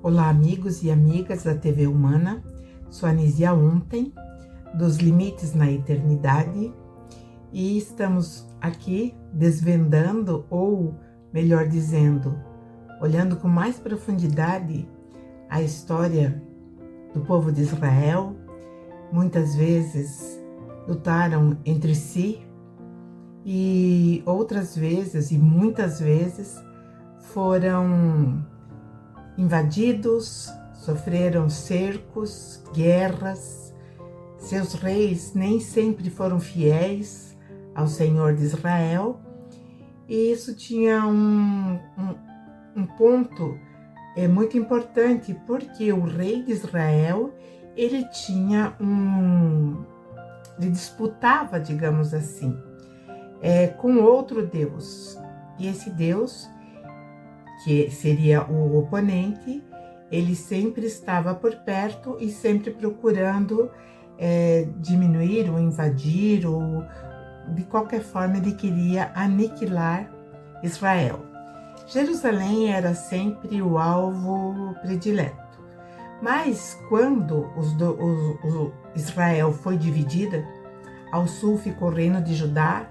Olá, amigos e amigas da TV Humana. Sou Anísia Ontem, dos Limites na Eternidade, e estamos aqui desvendando, ou melhor dizendo, olhando com mais profundidade a história do povo de Israel. Muitas vezes lutaram entre si e outras vezes, e muitas vezes, foram invadidos, sofreram cercos, guerras. Seus reis nem sempre foram fiéis ao Senhor de Israel, e isso tinha um ponto muito importante, porque o rei de Israel, ele disputava, digamos assim, com outro Deus, e esse Deus, que seria o oponente, ele sempre estava por perto e sempre procurando diminuir ou invadir, ou de qualquer forma ele queria aniquilar Israel. Jerusalém era sempre o alvo predileto, mas quando Israel foi dividida, ao sul ficou o reino de Judá,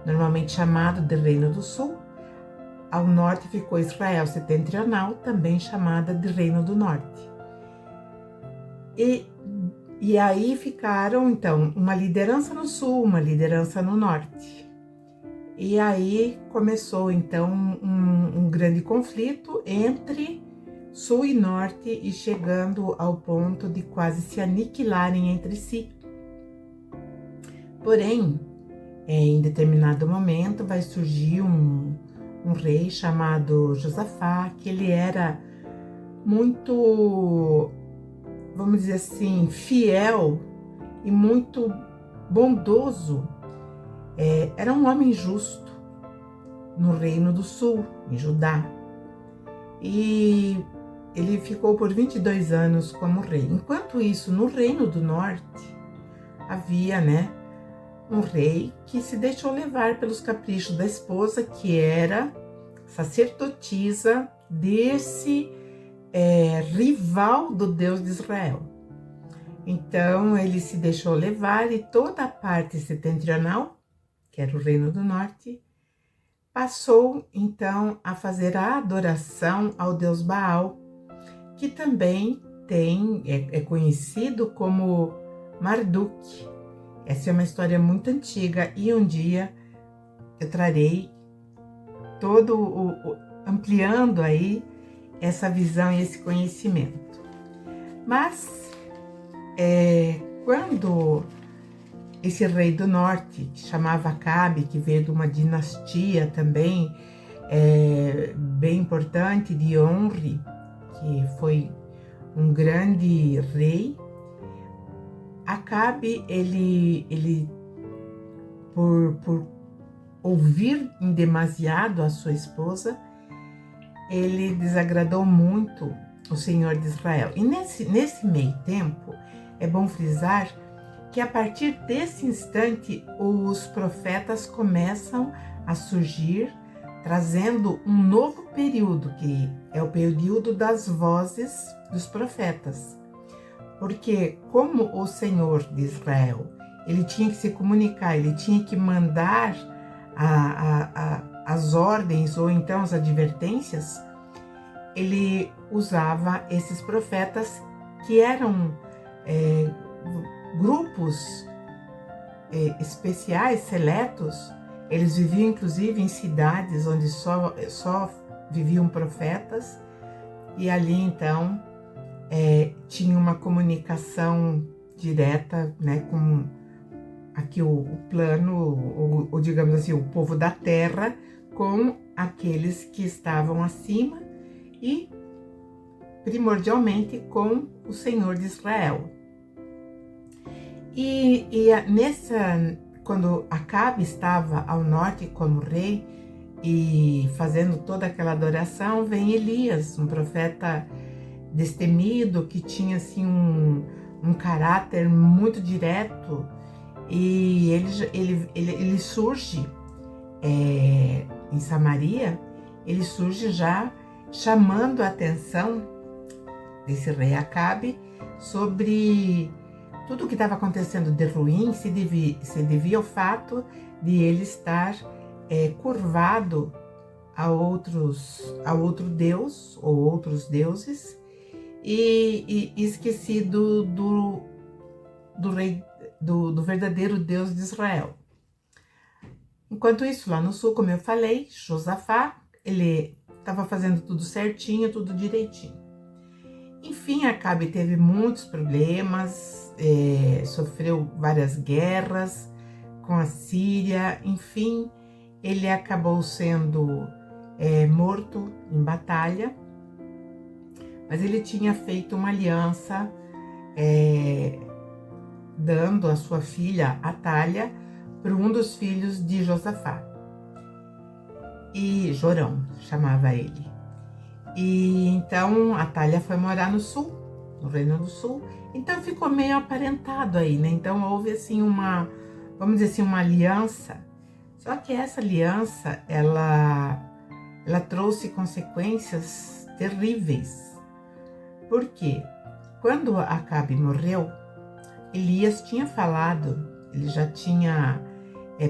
normalmente chamado de Reino do Sul. Ao norte ficou Israel setentrional, também chamada de Reino do Norte. E aí ficaram, então, uma liderança no sul, uma liderança no norte. E aí começou, então, um grande conflito entre sul e norte, e chegando ao ponto de quase se aniquilarem entre si. Porém, em determinado momento vai surgir um rei chamado Josafá, que ele era muito, vamos dizer assim, fiel e muito bondoso. Era um homem justo no Reino do Sul, em Judá. E ele ficou por 22 anos como rei. Enquanto isso, no Reino do Norte, havia, um rei que se deixou levar pelos caprichos da esposa, que era sacerdotisa desse rival do Deus de Israel. Então ele se deixou levar, e toda a parte setentrional, que era o Reino do Norte, passou então a fazer a adoração ao Deus Baal, que também é conhecido como Marduk. Essa é uma história muito antiga, e um dia eu trarei ampliando aí essa visão e esse conhecimento. Mas quando esse rei do norte, que chamava Acabe, que veio de uma dinastia também bem importante, de Onri, que foi um grande rei, Acabe, ele por ouvir em demasiado a sua esposa, ele desagradou muito o Senhor de Israel. E nesse meio tempo, é bom frisar que a partir desse instante, os profetas começam a surgir, trazendo um novo período, que é o período das vozes dos profetas. Porque como o Senhor de Israel, ele tinha que se comunicar, ele tinha que mandar as ordens, ou então as advertências, ele usava esses profetas, que eram grupos especiais, seletos. Eles viviam inclusive em cidades onde só viviam profetas, e ali então tinha uma comunicação direta, com aqui o plano, ou digamos assim, o povo da terra, com aqueles que estavam acima, e primordialmente com o Senhor de Israel. Quando Acabe estava ao norte como rei e fazendo toda aquela adoração, vem Elias, um profeta destemido, que tinha assim um caráter muito direto, e ele surge em Samaria. Ele surge já chamando a atenção desse rei Acabe, sobre tudo o que estava acontecendo de ruim se devia ao fato de ele estar curvado a outro deus ou outros deuses e esquecido do rei, do verdadeiro Deus de Israel. Enquanto isso, lá no sul, como eu falei, Josafá, ele estava fazendo tudo certinho, tudo direitinho. Enfim, Acabe teve muitos problemas, sofreu várias guerras com a Síria, enfim, ele acabou sendo morto em batalha, mas ele tinha feito uma aliança dando a sua filha Atalha para um dos filhos de Josafá, e Jorão chamava ele. E então Atalha foi morar no sul, no Reino do Sul, então ficou meio aparentado aí, né? Então houve assim vamos dizer assim, uma aliança. Só que essa aliança, ela trouxe consequências terríveis. Por quê? Quando Acabe morreu, Elias tinha falado, ele já tinha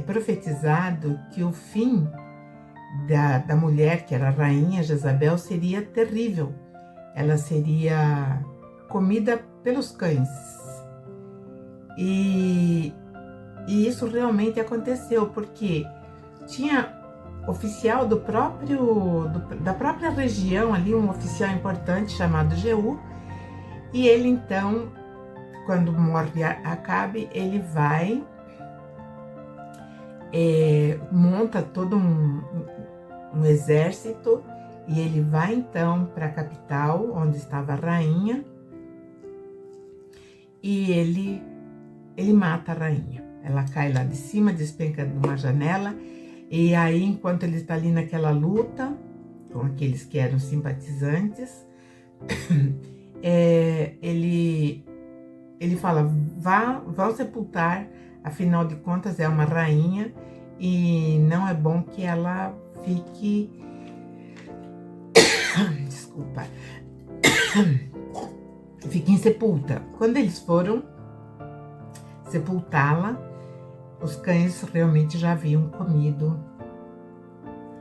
profetizado que o fim da mulher, que era a rainha Jezabel, seria terrível. Ela seria comida pelos cães. E isso realmente aconteceu, porque tinha oficial da própria região ali, um oficial importante chamado Jeú, e ele então, quando morre Acabe, ele vai, monta todo um exército, e ele vai então para a capital, onde estava a rainha, e ele mata a rainha. Ela cai lá de cima, despenca de uma janela, e aí, enquanto ele está ali naquela luta com aqueles que eram simpatizantes, ele fala, vão sepultar, afinal de contas é uma rainha e não é bom que ela fique, desculpa, fique insepulta. Quando eles foram sepultá-la, os cães realmente já haviam comido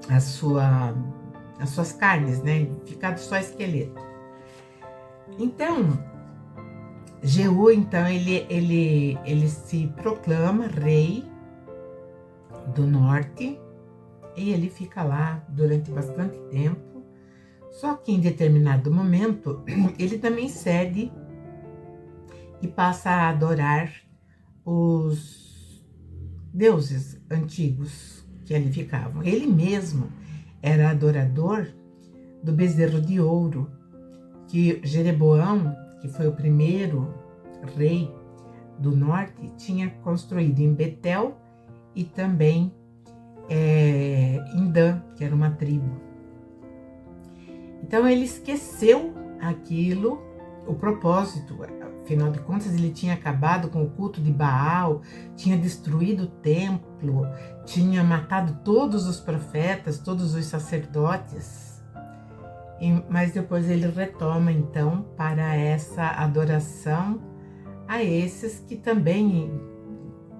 as suas carnes, né? Ficado só esqueleto. Então, Jeú, então, ele se proclama rei do norte e ele fica lá durante bastante tempo. Só que em determinado momento, ele também cede e passa a adorar os deuses antigos que ali ficavam. Ele mesmo era adorador do bezerro de ouro que Jeroboão, que foi o primeiro rei do norte, tinha construído em Betel e também em Dan, que era uma tribo. Então ele esqueceu aquilo, o propósito. Afinal de contas, ele tinha acabado com o culto de Baal, tinha destruído o templo, tinha matado todos os profetas, todos os sacerdotes. Mas depois ele retoma, então, para essa adoração a esses que também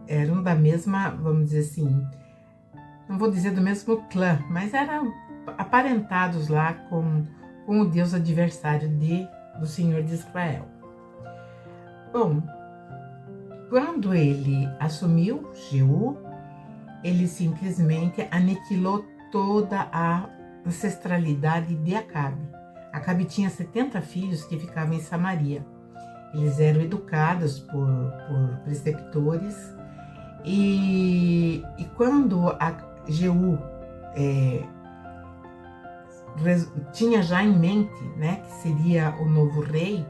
eram da mesma, vamos dizer assim, não vou dizer do mesmo clã, mas eram aparentados lá com o Deus adversário do Senhor de Israel. Bom, quando ele assumiu Jeú, ele simplesmente aniquilou toda a ancestralidade de Acabe. Acabe tinha 70 filhos que ficavam em Samaria. Eles eram educados por preceptores e quando Jeú tinha já em mente, né, que seria o novo rei,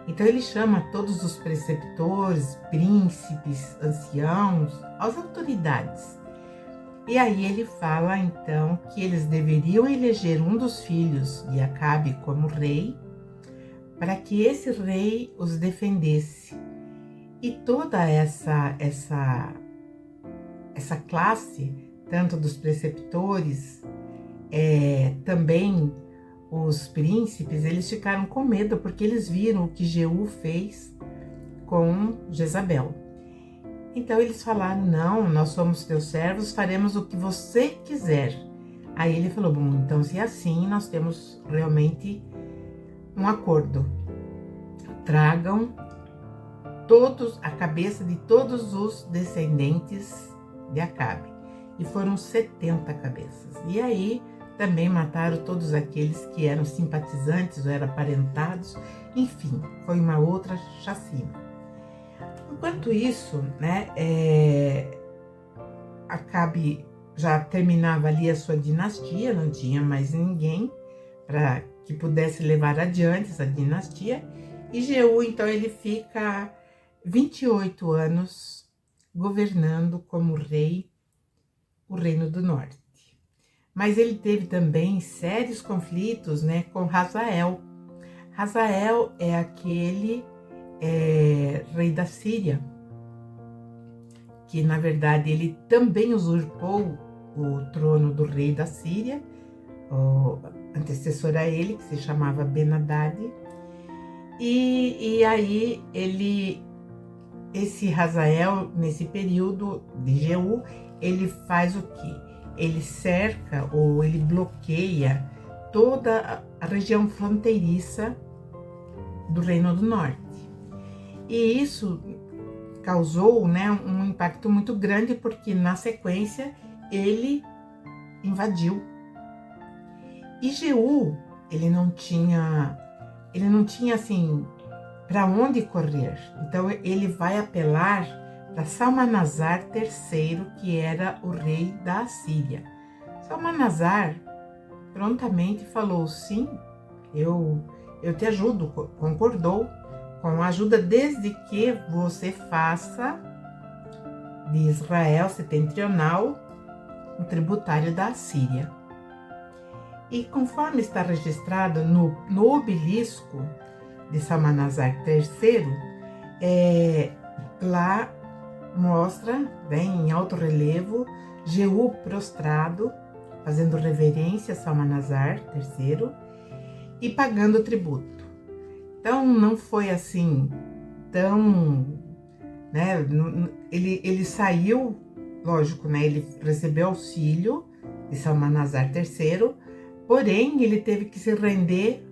então ele chama todos os preceptores, príncipes, anciãos, as autoridades. E aí ele fala então que eles deveriam eleger um dos filhos de Acabe como rei, para que esse rei os defendesse. E toda essa classe, tanto dos preceptores, também os príncipes, eles ficaram com medo porque eles viram o que Jeú fez com Jezabel. Então eles falaram: não, nós somos teus servos, faremos o que você quiser. Aí ele falou: bom, então se é assim, nós temos realmente um acordo. Tragam a cabeça de todos os descendentes de Acabe. E foram 70 cabeças. E aí também mataram todos aqueles que eram simpatizantes ou eram aparentados. Enfim, foi uma outra chacina. Enquanto isso, né, Acabe já terminava ali a sua dinastia, não tinha mais ninguém para que pudesse levar adiante essa dinastia. E Jeú, então, ele fica 28 anos governando como rei o Reino do Norte. Mas ele teve também sérios conflitos, né, com Hazael. Hazael é aquele rei da Síria, que na verdade ele também usurpou o trono do rei da Síria, o antecessor a ele, que se chamava Ben-Hadad. E aí esse Hazael, nesse período de Jeú, ele faz o quê? Ele cerca ou ele bloqueia toda a região fronteiriça do Reino do Norte. E isso causou, né, um impacto muito grande, porque na sequência ele invadiu. E Jeú, ele não tinha assim para onde correr. Então ele vai apelar para Salmanasar III, que era o rei da Assíria. Salmanasar prontamente falou: sim, eu te ajudo, concordou com a ajuda, desde que você faça de Israel setentrional um tributário da Assíria. E conforme está registrado no obelisco de Salmanasar III, lá mostra, em alto relevo, Jeú prostrado, fazendo reverência a Salmanasar III e pagando tributo. Então não foi assim tão, né, ele saiu, lógico, né, ele recebeu auxílio de Salmanasar III, porém ele teve que se render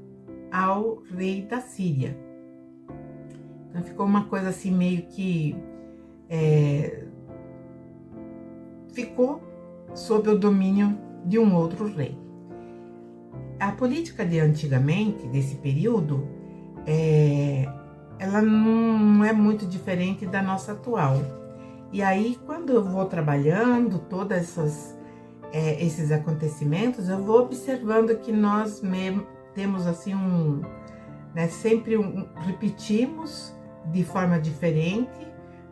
ao rei da Síria. Então ficou uma coisa assim meio que ficou sob o domínio de um outro rei. A política de antigamente, desse período, ela não é muito diferente da nossa atual. E aí, quando eu vou trabalhando todos esses acontecimentos, eu vou observando que nós temos assim sempre repetimos de forma diferente,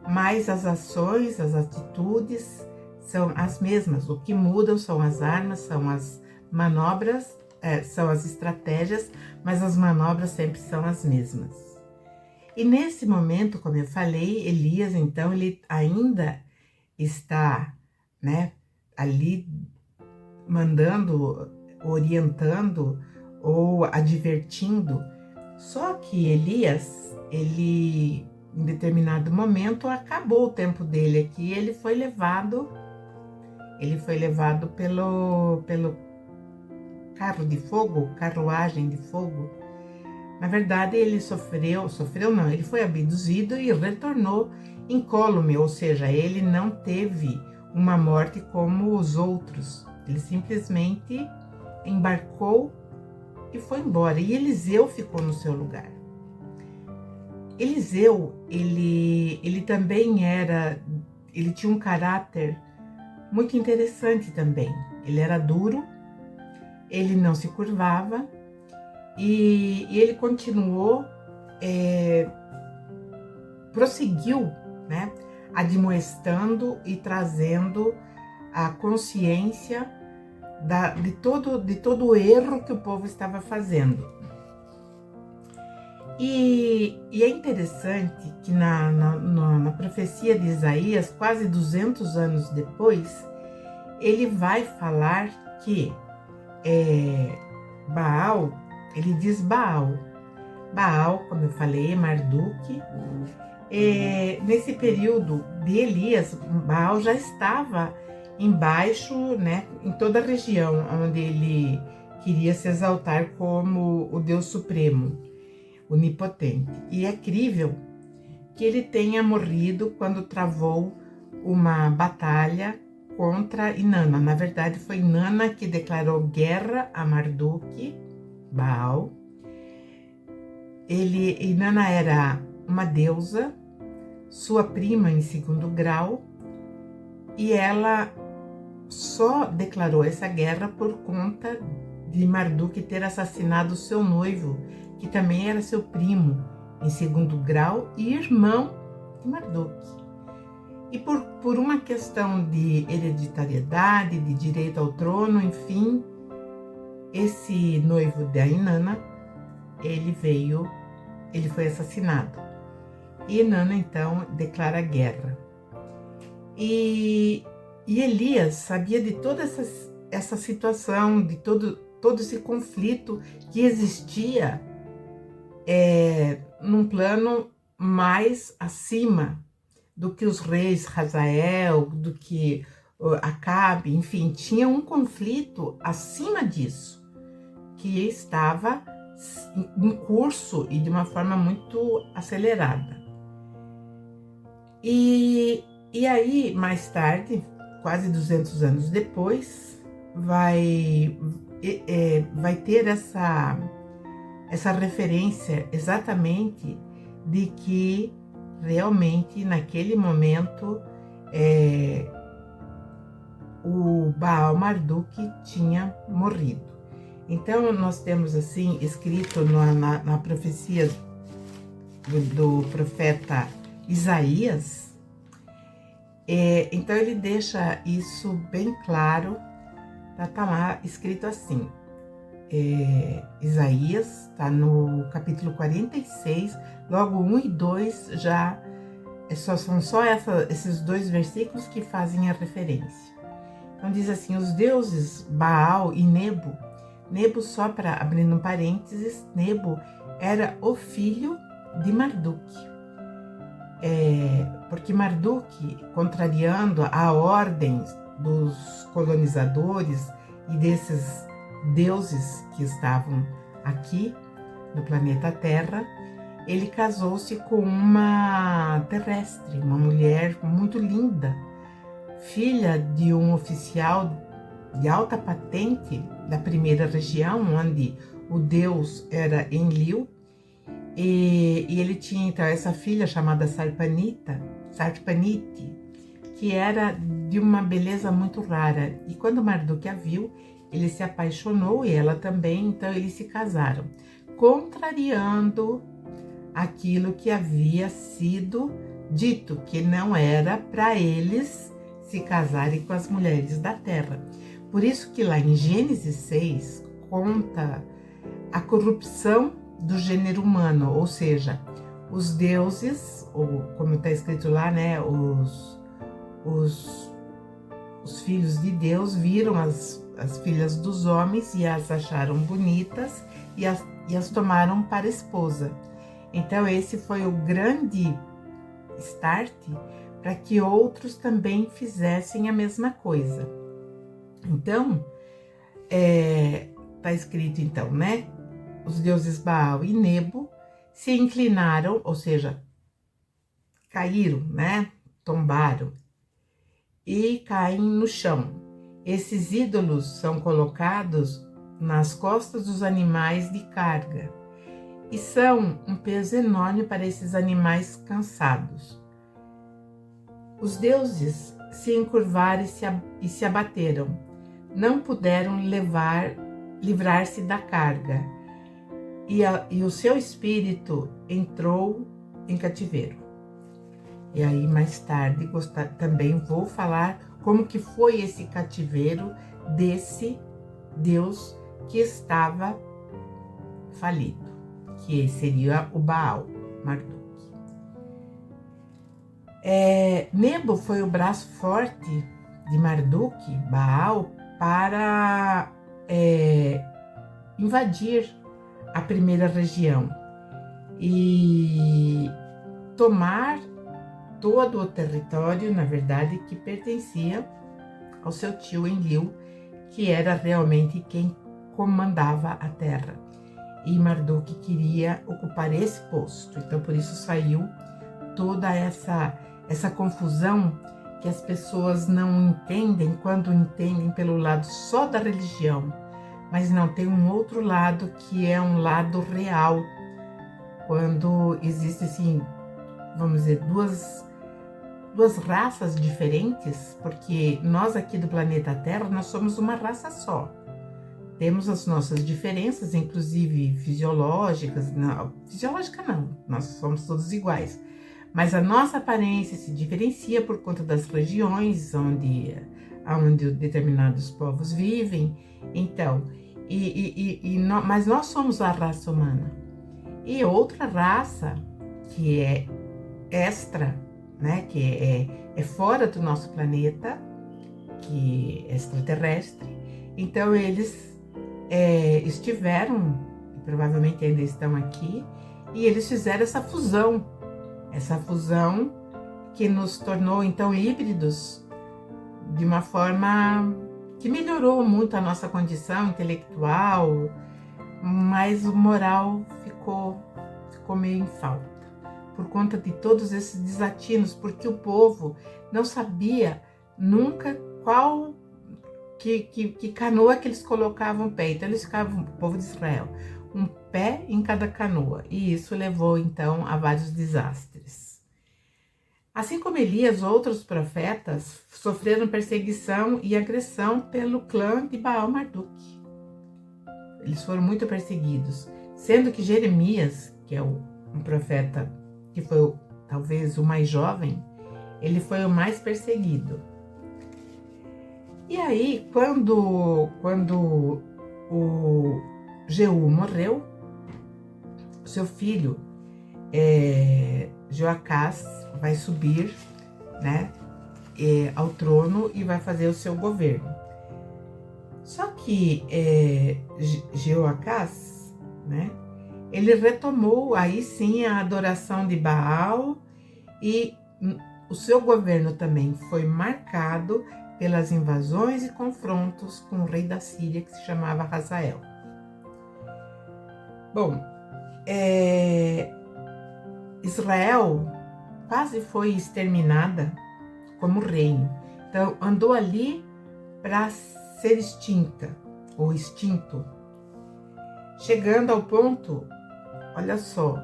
mas as ações, as atitudes são as mesmas. O que mudam são as armas, são as manobras, são as estratégias, mas as manobras sempre são as mesmas. E nesse momento, como eu falei, Elias, então, ele ainda está, né, ali mandando, orientando ou advertindo. Só que Elias, em determinado momento, acabou o tempo dele aqui, ele foi levado pelo carro de fogo, carruagem de fogo. Na verdade, ele ele foi abduzido e retornou incólume, ou seja, ele não teve uma morte como os outros. Ele simplesmente embarcou e foi embora. E Eliseu ficou no seu lugar. Eliseu, ele também ele tinha um caráter muito interessante também. Ele era duro, ele não se curvava e ele continuou, prosseguiu, né, admoestando e trazendo a consciência de todo o erro que o povo estava fazendo. E é interessante que na profecia de Isaías, quase 200 anos depois, ele vai falar que Baal, ele diz Baal. Baal, como eu falei, é Marduk. Nesse período de Elias, Baal já estava embaixo, né, em toda a região onde ele queria se exaltar como o Deus Supremo, onipotente. E é crível que ele tenha morrido quando travou uma batalha contra Inanna. Na verdade, foi Inanna que declarou guerra a Marduk, Baal. Inanna era uma deusa, sua prima em segundo grau, e ela só declarou essa guerra por conta de Marduk ter assassinado seu noivo, que também era seu primo em segundo grau e irmão de Marduk. E por uma questão de hereditariedade, de direito ao trono, enfim, esse noivo da Inanna, ele foi assassinado. E Inanna, então, declara guerra. E Elias sabia de toda essa situação, de todo esse conflito que existia num plano mais acima do que os reis Hazael, do que Acabe, enfim, tinha um conflito acima disso, que estava em curso e de uma forma muito acelerada. E aí, mais tarde, quase 200 anos depois, vai ter essa referência exatamente de que realmente naquele momento o Baal Marduk tinha morrido. Então nós temos assim escrito na profecia do profeta Isaías, então ele deixa isso bem claro, tá lá escrito assim, Isaías, está no capítulo 46, logo 1 e 2 já, são só esses dois versículos que fazem a referência. Então diz assim, os deuses Baal e Nebo, só para abrir um parênteses, Nebo era o filho de Marduk. Porque Marduk, contrariando a ordem dos colonizadores e desses deuses que estavam aqui no planeta Terra, ele casou-se com uma terrestre, uma mulher muito linda, filha de um oficial de alta patente da primeira região, onde o deus era Enlil, e ele tinha então essa filha chamada Sarpanite, que era de uma beleza muito rara. E quando Marduk a viu, ele se apaixonou e ela também, então eles se casaram, contrariando aquilo que havia sido dito, que não era para eles se casarem com as mulheres da terra. Por isso que lá em Gênesis 6 conta a corrupção do gênero humano, ou seja, os deuses, ou como está escrito lá, né, os filhos de Deus viram as filhas dos homens e as acharam bonitas e as tomaram para esposa. Então esse foi o grande start para que outros também fizessem a mesma coisa. Então, está escrito então, né? Os deuses Baal e Nebo se inclinaram, ou seja, caíram, né? Tombaram e caem no chão. Esses ídolos são colocados nas costas dos animais de carga e são um peso enorme para esses animais cansados. Os deuses se encurvaram e se abateram, não puderam livrar-se da carga, e o seu espírito entrou em cativeiro. E aí mais tarde também vou falar como que foi esse cativeiro desse Deus que estava falido, que seria o Baal Marduk. Nebo foi o braço forte de Marduk, Baal, para invadir a primeira região e tomar todo o território, na verdade, que pertencia ao seu tio Enlil, que era realmente quem comandava a terra. E Marduk queria ocupar esse posto, então por isso saiu toda essa confusão que as pessoas não entendem quando entendem pelo lado só da religião, mas não, tem um outro lado que é um lado real, quando existe assim, vamos dizer, duas raças diferentes, porque nós aqui do planeta Terra, nós somos uma raça só. Temos as nossas diferenças, inclusive fisiológicas, não, fisiológica não, nós somos todos iguais. Mas a nossa aparência se diferencia por conta das regiões onde determinados povos vivem. Então, mas nós somos a raça humana. E outra raça que é extra, né, que é fora do nosso planeta, que é extraterrestre. Então eles estiveram, e provavelmente ainda estão aqui, e eles fizeram essa fusão que nos tornou então híbridos de uma forma que melhorou muito a nossa condição intelectual, mas o moral ficou meio em falta, por conta de todos esses desatinos, porque o povo não sabia nunca qual que canoa que eles colocavam o pé. Então eles ficavam, o povo de Israel, um pé em cada canoa, e isso levou então a vários desastres. Assim como Elias, outros profetas sofreram perseguição e agressão pelo clã de Baal-Marduk. Eles foram muito perseguidos, sendo que Jeremias, que é um profeta que foi talvez o mais jovem, ele foi o mais perseguido. E aí, quando o Jeú morreu, seu filho Joacás vai subir, né, ao trono e vai fazer o seu governo. Só que Joacás, né, ele retomou aí sim a adoração de Baal, e o seu governo também foi marcado pelas invasões e confrontos com o rei da Síria, que se chamava Hazael. Bom, Israel quase foi exterminada como reino. Então, andou ali para ser extinta, ou extinto. Chegando ao ponto, olha só,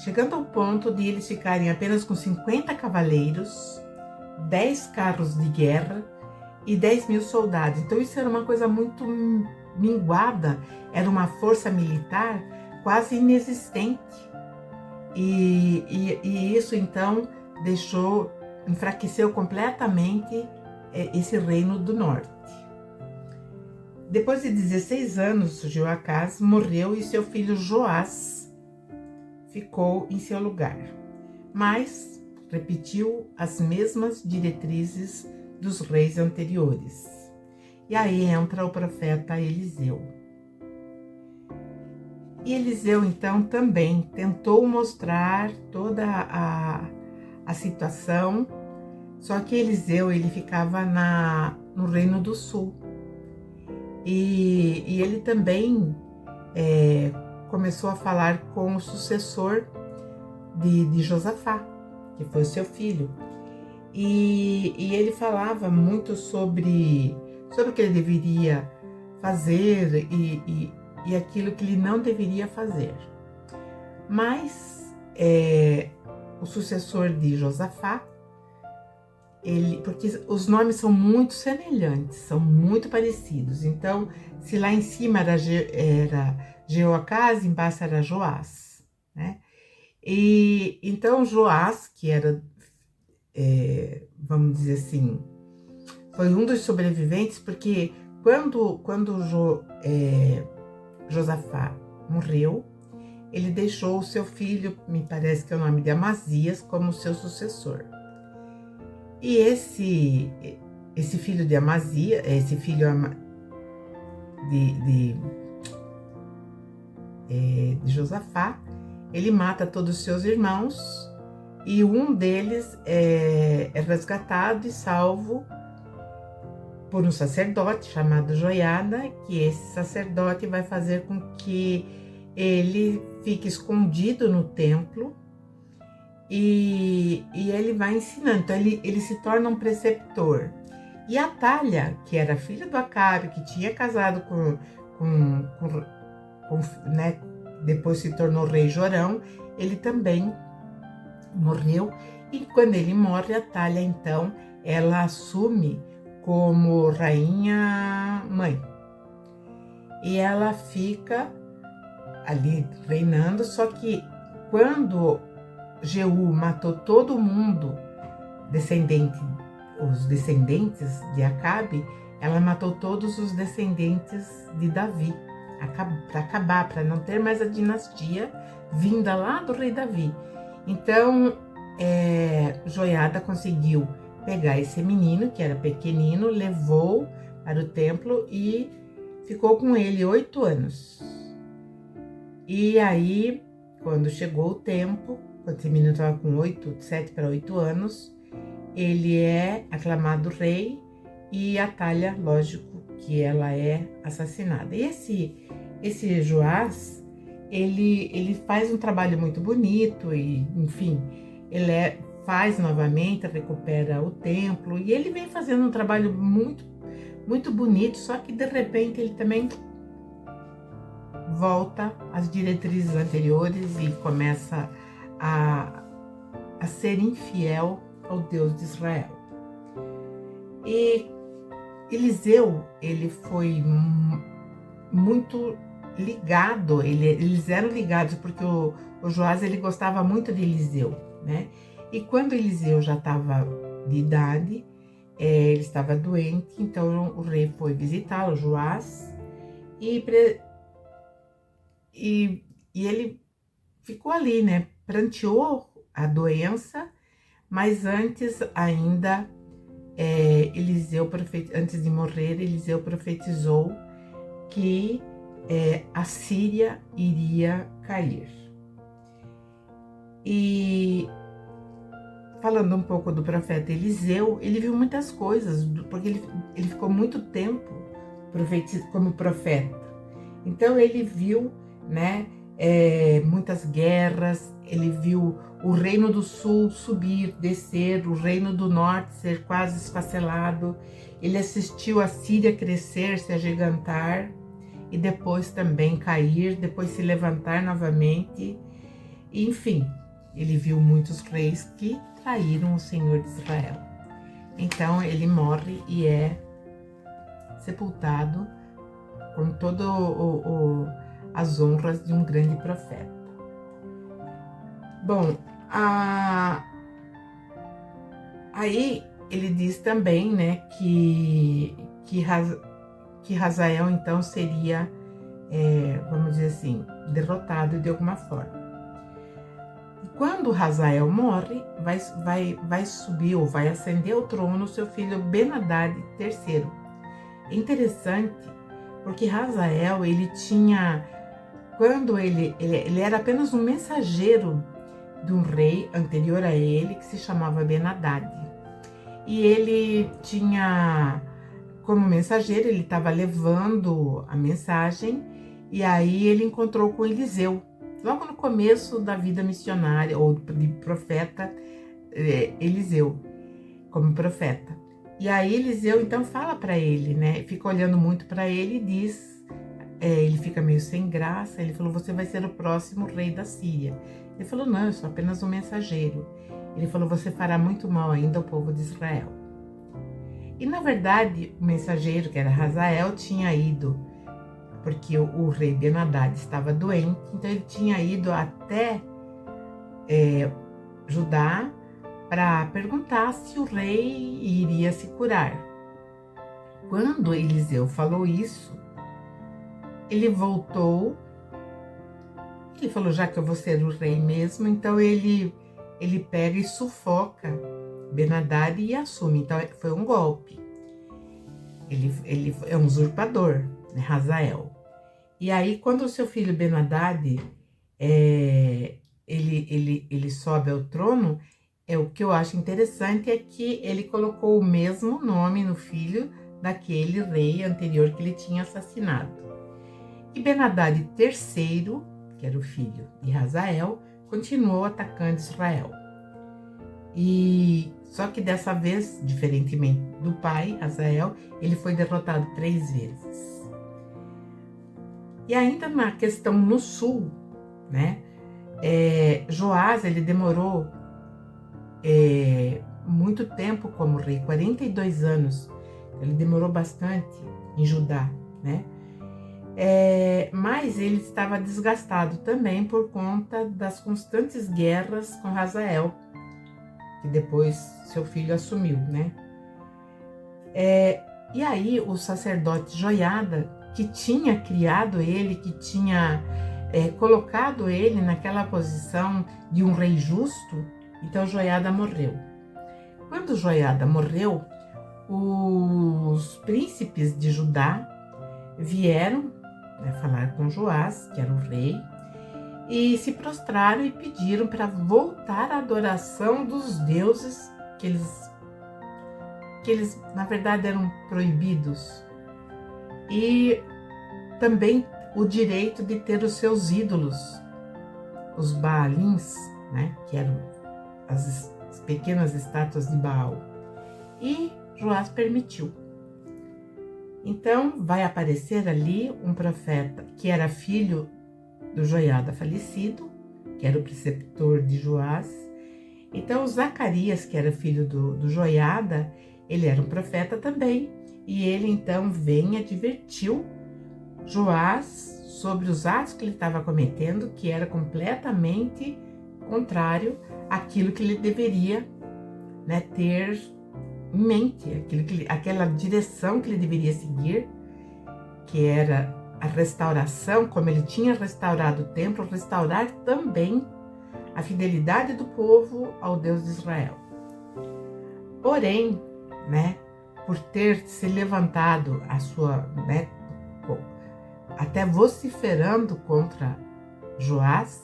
chegando ao ponto de eles ficarem apenas com 50 cavaleiros, 10 carros de guerra e 10.000 soldados. Então isso era uma coisa muito minguada, era uma força militar quase inexistente. E isso então enfraqueceu completamente esse reino do norte. Depois de 16 anos, Joacás morreu e seu filho Joás ficou em seu lugar, mas repetiu as mesmas diretrizes dos reis anteriores. E aí entra o profeta Eliseu. E Eliseu, então, também tentou mostrar toda a situação, só que Eliseu, ele ficava no Reino do Sul. E ele também começou a falar com o sucessor de Josafá, que foi seu filho. E ele falava muito sobre o que ele deveria fazer e aquilo que ele não deveria fazer. Mas o sucessor de Josafá, porque os nomes são muito semelhantes, são muito parecidos. Então, se lá em cima era Jeoacás, embaixo era Joás, né? E então Joás, que era, vamos dizer assim, foi um dos sobreviventes, porque quando Josafá morreu, ele deixou o seu filho, me parece que é o nome de Amazias, como seu sucessor. E esse filho de Amazias, esse filho de Josafá, ele mata todos os seus irmãos e um deles é resgatado e salvo por um sacerdote chamado Joiada, que esse sacerdote vai fazer com que ele fique escondido no templo e ele vai ensinando. Então ele se torna um preceptor. E Atalha, que era filha do Acabe, que tinha casado né, depois se tornou rei Jorão, ele também morreu. E quando ele morre, Atalha, então, ela assume como rainha mãe. E ela fica ali reinando, só que quando Jeú matou todo mundo, os descendentes de Acabe, ela matou todos os descendentes de Davi, para não ter mais a dinastia vinda lá do rei Davi. Então, Joiada conseguiu pegar esse menino, que era pequenino, levou para o templo e ficou com ele 8 anos. E aí, quando chegou o tempo, quando esse menino estava com 7 para 8 anos, ele é aclamado rei e Atalha, lógico, que ela é assassinada. E esse Joás, ele faz um trabalho muito bonito e, enfim, ele faz novamente, recupera o templo e ele vem fazendo um trabalho muito, muito bonito, só que de repente ele também volta às diretrizes anteriores e começa a ser infiel ao Deus de Israel. E Eliseu, ele foi muito ligado, eles eram ligados porque o Joás, ele gostava muito de Eliseu, né? E quando Eliseu já estava de idade, ele estava doente, então o rei foi visitá-lo, Joás, e ele ficou ali, né? Pranteou a doença, mas antes ainda, antes de morrer, Eliseu profetizou que a Síria iria cair. E falando um pouco do profeta Eliseu, ele viu muitas coisas, porque ele ficou muito tempo como profeta. Então ele viu, né, muitas guerras, ele viu o reino do sul subir, descer, o reino do norte ser quase esfacelado, ele assistiu a Síria crescer, se agigantar, e depois também cair, depois se levantar novamente, e, enfim, ele viu muitos reis que traíram o Senhor de Israel. Então ele morre e é sepultado com todas as honras de um grande profeta. Bom, aí ele diz também, né, que Hazael então seria, vamos dizer assim, derrotado de alguma forma. E quando Hazael morre, vai subir ou vai ascender ao trono seu filho Ben-Hadad III. É interessante porque Hazael, ele tinha, quando ele era apenas um mensageiro de um rei anterior a ele, que se chamava Ben-Hadad. E ele tinha, como mensageiro, ele estava levando a mensagem, e aí ele encontrou com Eliseu, logo no começo da vida missionária, ou de profeta, Eliseu, como profeta. E aí Eliseu então fala para ele, né, fica olhando muito para ele e diz, ele fica meio sem graça, ele falou, você vai ser o próximo rei da Síria. Ele falou, não, eu sou apenas um mensageiro. Ele falou, você fará muito mal ainda ao povo de Israel. E na verdade, o mensageiro, que era Hazael, tinha ido, porque o rei Ben-Hadad estava doente, então ele tinha ido até Judá para perguntar se o rei iria se curar. Quando Eliseu falou isso, ele voltou, ele falou, já que eu vou ser o rei mesmo, então ele pega e sufoca Ben-Hadad e assume. Então foi um golpe. Ele é um usurpador, né, Hazael. E aí, quando o seu filho Ben-Hadad ele sobe ao trono, o que eu acho interessante é que ele colocou o mesmo nome no filho daquele rei anterior que ele tinha assassinado. E Ben-Hadad III, que era o filho de Hazael, continuou atacando Israel. E só que dessa vez, diferentemente do pai, Hazael, ele foi derrotado 3 vezes. E ainda na questão no sul, né? Joás, ele demorou muito tempo como rei, 42 anos. Ele demorou bastante em Judá, né? Mas ele estava desgastado também por conta das constantes guerras com Hazael, que depois seu filho assumiu, né? E aí o sacerdote Joiada, que tinha criado ele, que tinha colocado ele naquela posição de um rei justo, então Joiada morreu. Quando Joiada morreu, os príncipes de Judá vieram falar com Joás, que era o rei, e se prostraram e pediram para voltar à adoração dos deuses que eles na verdade eram proibidos, e também o direito de ter os seus ídolos, os Baalins, né, que eram as pequenas estátuas de Baal. E Joás permitiu. Então vai aparecer ali um profeta que era filho do Joiada falecido, que era o preceptor de Joás. Então Zacarias, que era filho do Joiada, ele era um profeta também, e ele então vem e advertiu Joás sobre os atos que ele estava cometendo, que era completamente contrário àquilo que ele deveria, né, ter em mente, aquela direção que ele deveria seguir, que era a restauração, como ele tinha restaurado o templo, restaurar também a fidelidade do povo ao Deus de Israel. Porém, né, por ter se levantado a sua, né, até vociferando contra Joás,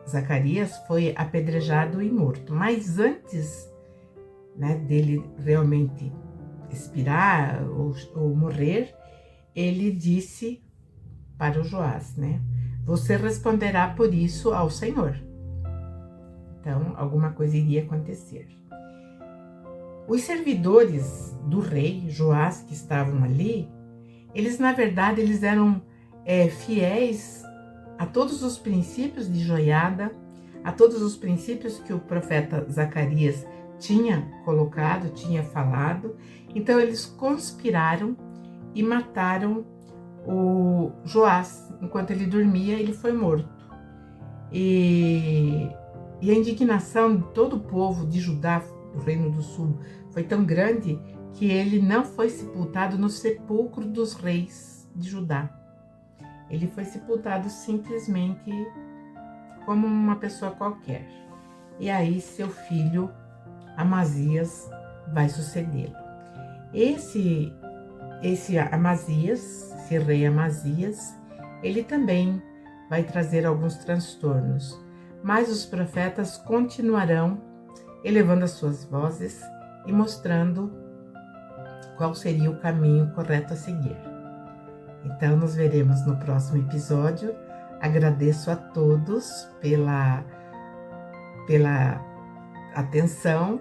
Zacarias foi apedrejado e morto. Mas antes, né, dele realmente expirar ou morrer, ele disse para o Joás, né, você responderá por isso ao Senhor. Então, alguma coisa iria acontecer. Os servidores do rei Joás que estavam ali, eles na verdade eles eram fiéis a todos os princípios de Joiada, a todos os princípios que o profeta Zacarias tinha colocado, tinha falado. Então eles conspiraram e mataram o Joás. Enquanto ele dormia, ele foi morto. E a indignação de todo o povo de Judá, do Reino do Sul, foi tão grande que ele não foi sepultado no sepulcro dos reis de Judá. Ele foi sepultado simplesmente como uma pessoa qualquer. E aí seu filho Amazias vai sucedê-lo. Esse Amazias, esse rei Amazias, ele também vai trazer alguns transtornos, mas os profetas continuarão elevando as suas vozes e mostrando qual seria o caminho correto a seguir. Então, nos veremos no próximo episódio. Agradeço a todos pela atenção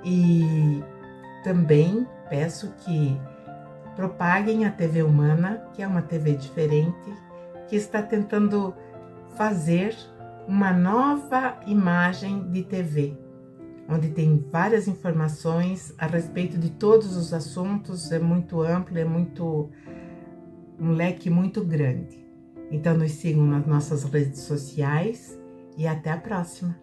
e também peço que propaguem a TV Humana, que é uma TV diferente, que está tentando fazer uma nova imagem de TV, onde tem várias informações a respeito de todos os assuntos, é muito amplo, um leque muito grande. Então nos sigam nas nossas redes sociais e até a próxima!